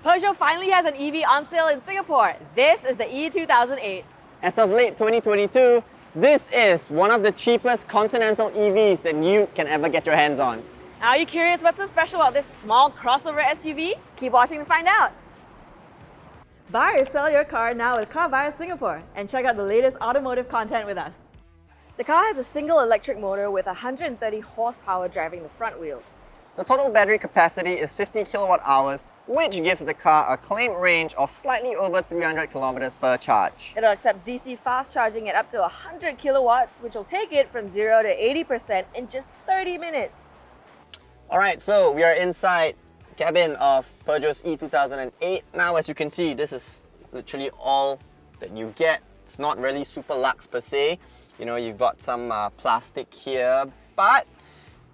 Peugeot finally has an EV on sale in Singapore. This is the e-2008. As of late 2022, this is one of the cheapest Continental EVs that you can ever get your hands on. Are you curious what's so special about this small crossover SUV? Keep watching to find out. Buy or sell your car now with CarBuyer Singapore and check out the latest automotive content with us. The car has a single electric motor with 130 horsepower driving the front wheels. The total battery capacity is 50 kilowatt hours, which gives the car a claimed range of slightly over 300 kilometers per charge. It'll accept DC fast charging at up to 100 kilowatts, which will take it from 0 to 80% in just 30 minutes. Alright, so we are inside the cabin of Peugeot's e-2008. Now, as you can see, this is literally all that you get. It's not really super luxe per se. You know, you've got some plastic here, but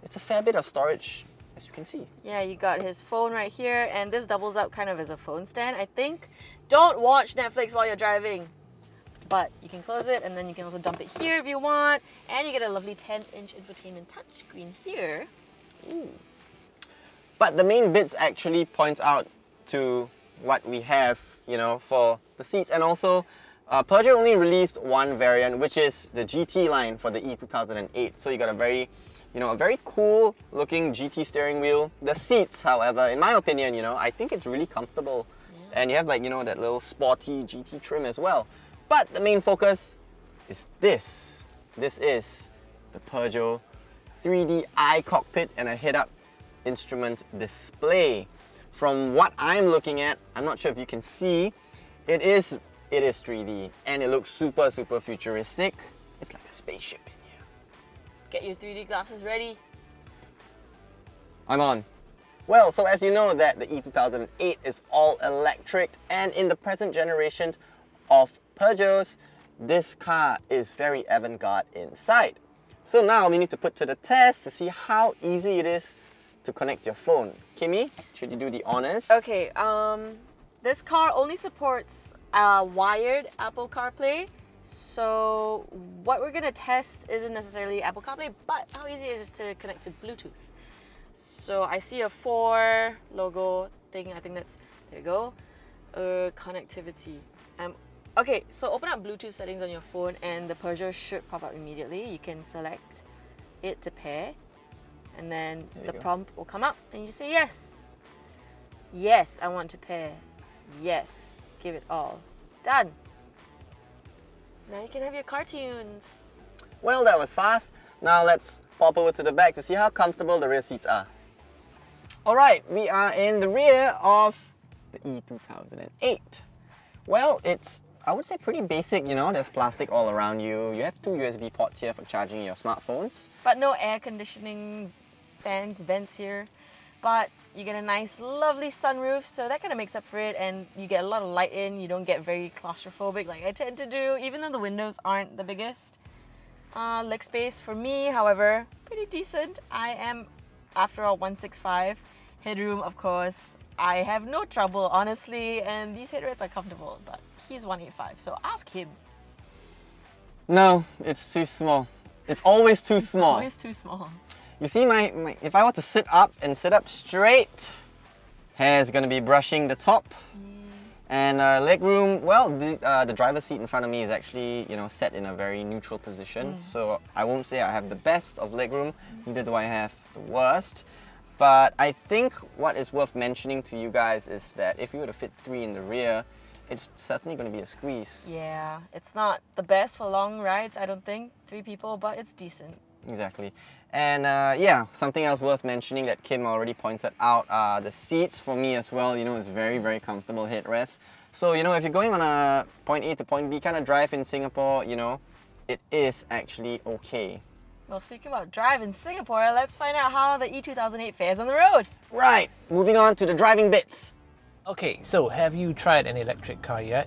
it's a fair bit of storage, as you can see. Yeah, you got his phone right here, and this doubles up kind of as a phone stand, I think. Don't watch Netflix while you're driving, but you can close it, and then you can also dump it here if you want, and you get a lovely 10-inch infotainment touchscreen here. Ooh. But the main bits actually points out to what we have, you know, for the seats, and also Peugeot only released one variant, which is the GT line for the e-2008. So you got a very cool looking GT steering wheel. The seats, however, in my opinion, I think it's really comfortable. Yeah. And you have that little sporty GT trim as well. But the main focus is this. This is the Peugeot 3D iCockpit and a head-up instrument display. From what I'm looking at, I'm not sure if you can see, it is 3D and it looks super futuristic. It's like a spaceship in here. Get your 3D glasses ready. I'm on. Well, so as you know that the e-2008 is all electric, and in the present generation of Peugeots, this car is very avant-garde inside. So now we need to put to the test to see how easy it is to connect your phone. Kimmy, should you do the honors? Okay, this car only supports wired Apple CarPlay. So what we're gonna test isn't necessarily Apple CarPlay, but how easy it is to connect to Bluetooth. So I see a 4 logo thing, I think that's, there you go, connectivity. Okay, so open up Bluetooth settings on your phone and the Peugeot should pop up immediately. You can select it to pair, and then the prompt will come up and you just say yes. Yes, I want to pair. Yes, give it all. Done. Now you can have your cartoons. Well, that was fast. Now let's pop over to the back to see how comfortable the rear seats are. Alright, we are in the rear of the e-2008. Well, it's, I would say, pretty basic, there's plastic all around you. You have 2 USB ports here for charging your smartphones. But no air conditioning, fans, vents here. But you get a nice, lovely sunroof, so that kind of makes up for it, and you get a lot of light in. You don't get very claustrophobic like I tend to do, even though the windows aren't the biggest. Leg space for me, however, pretty decent. I am, after all, 165. Headroom, of course, I have no trouble, honestly, and these headrests are comfortable, but he's 185, so ask him. No, it's too small. It's always too small. Always too small. You see, if I were to sit up and sit up straight, hair's gonna be brushing the top. And legroom, well, the driver's seat in front of me is actually, set in a very neutral position. So I won't say I have the best of legroom, neither do I have the worst. But I think what is worth mentioning to you guys is that if you were to fit 3 in the rear, it's certainly going to be a squeeze. Yeah, it's not the best for long rides, I don't think. 3 people, but it's decent. Exactly. And yeah, something else worth mentioning that Kim already pointed out are the seats for me as well. It's very comfortable headrest. So, if you're going on a point A to point B kind of drive in Singapore, it is actually okay. Well, speaking about drive in Singapore, let's find out how the e-2008 fares on the road. Right, moving on to the driving bits. Okay, so have you tried an electric car yet?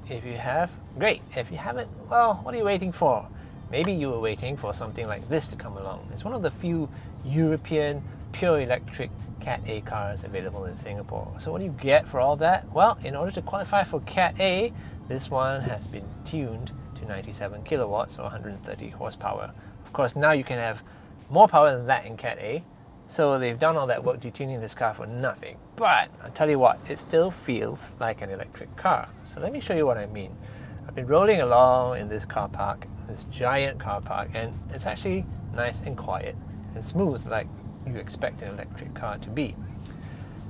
If you have, great. If you haven't, well, what are you waiting for? Maybe you were waiting for something like this to come along. It's one of the few European pure electric Cat A cars available in Singapore. So what do you get for all that? Well, in order to qualify for Cat A, this one has been tuned to 97 kilowatts or 130 horsepower. Of course, now you can have more power than that in Cat A, So they've done all that work detuning this car for nothing. But I'll tell you what, it still feels like an electric car. So let me show you what I mean. I've been rolling along in this car park, this giant car park, and it's actually nice and quiet and smooth like you expect an electric car to be.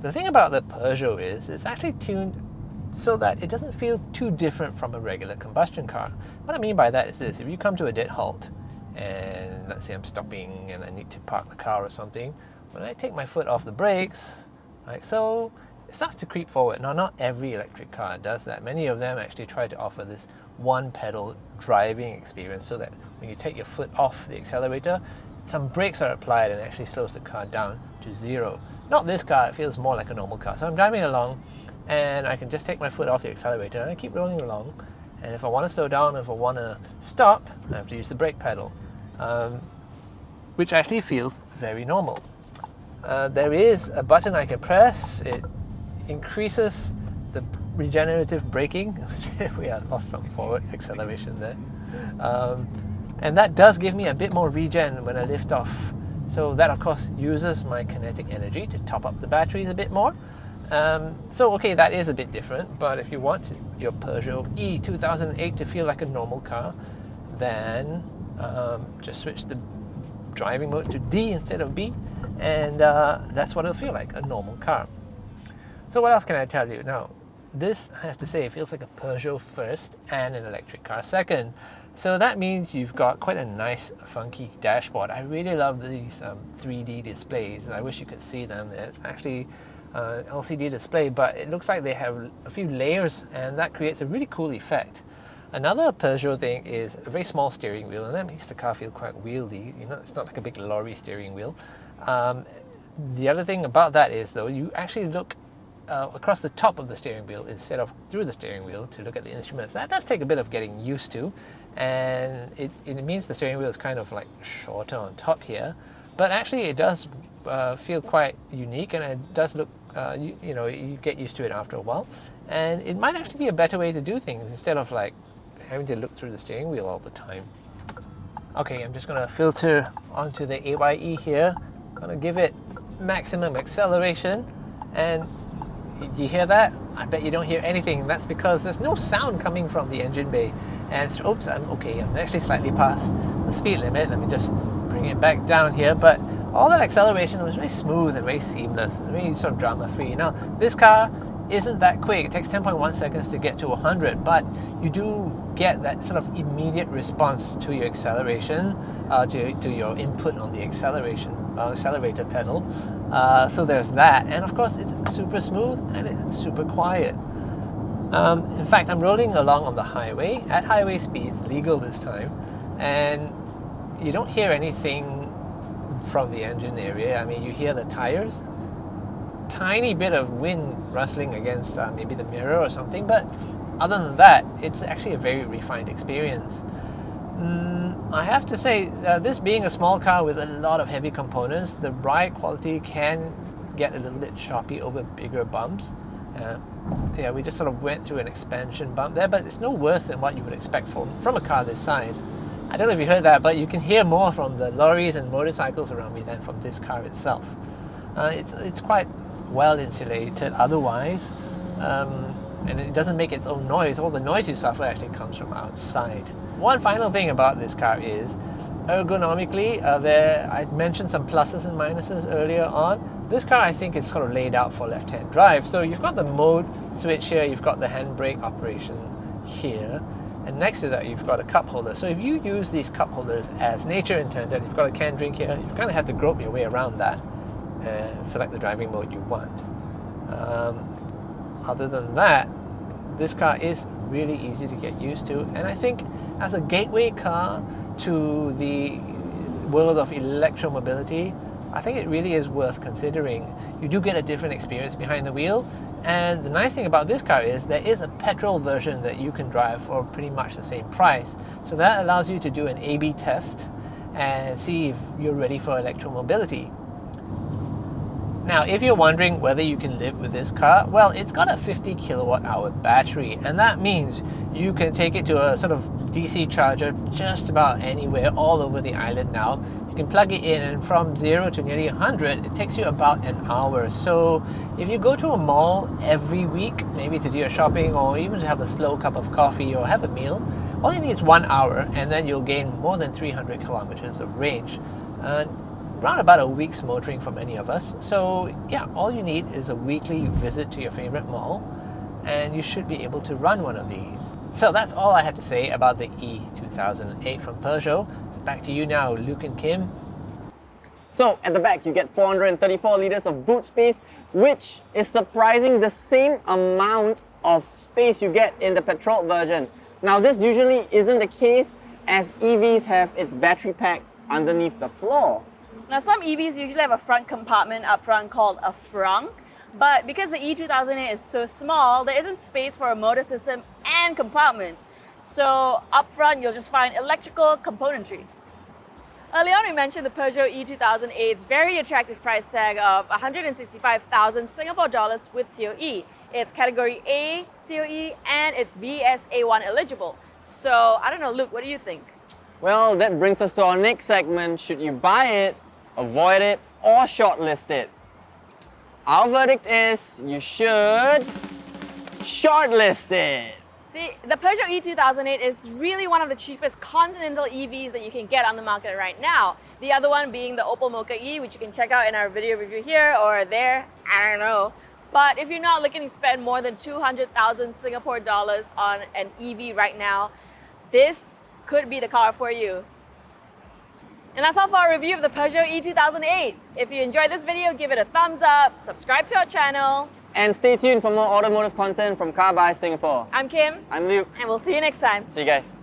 The thing about the Peugeot is it's actually tuned so that it doesn't feel too different from a regular combustion car. What I mean by that is this: if you come to a dead halt and let's say I'm stopping and I need to park the car or something, when I take my foot off the brakes, like so, it starts to creep forward. Now, not every electric car does that. Many of them actually try to offer this one pedal driving experience so that when you take your foot off the accelerator, some brakes are applied and actually slows the car down to zero. Not this car, it feels more like a normal car. So I'm driving along and I can just take my foot off the accelerator and I keep rolling along. And if I want to slow down, if I want to stop, I have to use the brake pedal, which actually feels very normal. There is a button I can press. It increases the regenerative braking. We had lost some forward acceleration there. And that does give me a bit more regen when I lift off. So that of course uses my kinetic energy to top up the batteries a bit more. So okay, that is a bit different, but if you want your Peugeot e-2008 to feel like a normal car, then just switch the driving mode to D instead of B, and that's what it'll feel like, a normal car. So what else can I tell you? Now, this, I have to say, feels like a Peugeot first and an electric car second. So that means you've got quite a nice, funky dashboard. I really love these 3D displays. I wish you could see them. It's actually LCD display, but it looks like they have a few layers, and that creates a really cool effect. Another Peugeot thing is a very small steering wheel, and that makes the car feel quite wieldy. You know, it's not like a big lorry steering wheel. The other thing about that is, though, you actually look across the top of the steering wheel instead of through the steering wheel to look at the instruments. That does take a bit of getting used to, and it means the steering wheel is kind of like shorter on top here, but actually it does feel quite unique, and it does look, you know, you get used to it after a while, and it might actually be a better way to do things instead of like having to look through the steering wheel all the time. Okay, I'm just going to filter onto the AYE here. I'm going to give it maximum acceleration, and do you hear that? I bet you don't hear anything. That's because there's no sound coming from the engine bay. And oops, I'm actually slightly past the speed limit. Let me just bring it back down here. But all that acceleration was very smooth and very seamless and very sort of drama free. Now, this car isn't that quick. It takes 10.1 seconds to get to 100, but you do get that sort of immediate response to your acceleration, to your input on the accelerator pedal. So there's that, and of course it's super smooth and it's super quiet. In fact, I'm rolling along on the highway at highway speeds, legal this time, and you don't hear anything from the engine area. I mean, you hear the tires, tiny bit of wind rustling against maybe the mirror or something, but other than that, it's actually a very refined experience. I have to say, this being a small car with a lot of heavy components, the ride quality can get a little bit choppy over bigger bumps. Yeah, we just sort of went through an expansion bump there, but it's no worse than what you would expect from a car this size. I don't know if you heard that, but you can hear more from the lorries and motorcycles around me than from this car itself. It's quite well insulated otherwise, and it doesn't make its own noise. All the noise you suffer actually comes from outside. One final thing about this car is ergonomically, I mentioned some pluses and minuses earlier on. This car, I think, is sort of laid out for left-hand drive. So you've got the mode switch here, you've got the handbrake operation here, and next to that you've got a cup holder. So if you use these cup holders as nature intended, you've got a canned drink here, you kind of have to grope your way around that and select the driving mode you want. Other than that, this car is really easy to get used to, and I think as a gateway car to the world of electromobility, I think it really is worth considering. You do get a different experience behind the wheel, and the nice thing about this car is there is a petrol version that you can drive for pretty much the same price. So that allows you to do an A/B test and see if you're ready for electromobility. Now, if you're wondering whether you can live with this car, well, it's got a 50 kilowatt hour battery, and that means you can take it to a sort of DC charger just about anywhere all over the island now. You can plug it in, and from 0 to nearly 100, it takes you about an hour. So if you go to a mall every week, maybe to do your shopping or even to have a slow cup of coffee or have a meal, all you need is 1 hour, and then you'll gain more than 300 kilometers of range. Around about a week's motoring for many of us. So yeah, all you need is a weekly visit to your favorite mall, and you should be able to run one of these. So that's all I have to say about the E2008 from Peugeot. Back to you now, Luke and Kim. So at the back you get 434 liters of boot space, which is surprising the same amount of space you get in the petrol version. Now this usually isn't the case, as EVs have its battery packs underneath the floor. Now some EVs usually have a front compartment up front called a frunk, but because the E2008 is so small, there isn't space for a motor system and compartments. So up front you'll just find electrical componentry. Early on we mentioned the Peugeot E2008's very attractive price tag of 165,000 Singapore dollars with COE. It's category A COE and it's VSA1 eligible. So I don't know, Luke, what do you think? Well, that brings us to our next segment. Should you buy it, avoid it, or shortlist it? Our verdict is you should shortlist it. See, the Peugeot E2008 is really one of the cheapest continental EVs that you can get on the market right now. The other one being the Opel Mokka-e, which you can check out in our video review here or there, I don't know. But if you're not looking to spend more than 200,000 Singapore dollars on an EV right now, this could be the car for you. And that's all for our review of the Peugeot E2008. If you enjoyed this video, give it a thumbs up, subscribe to our channel. And stay tuned for more automotive content from CarBuyer Singapore. I'm Kim. I'm Luke. And we'll see you next time. See you guys.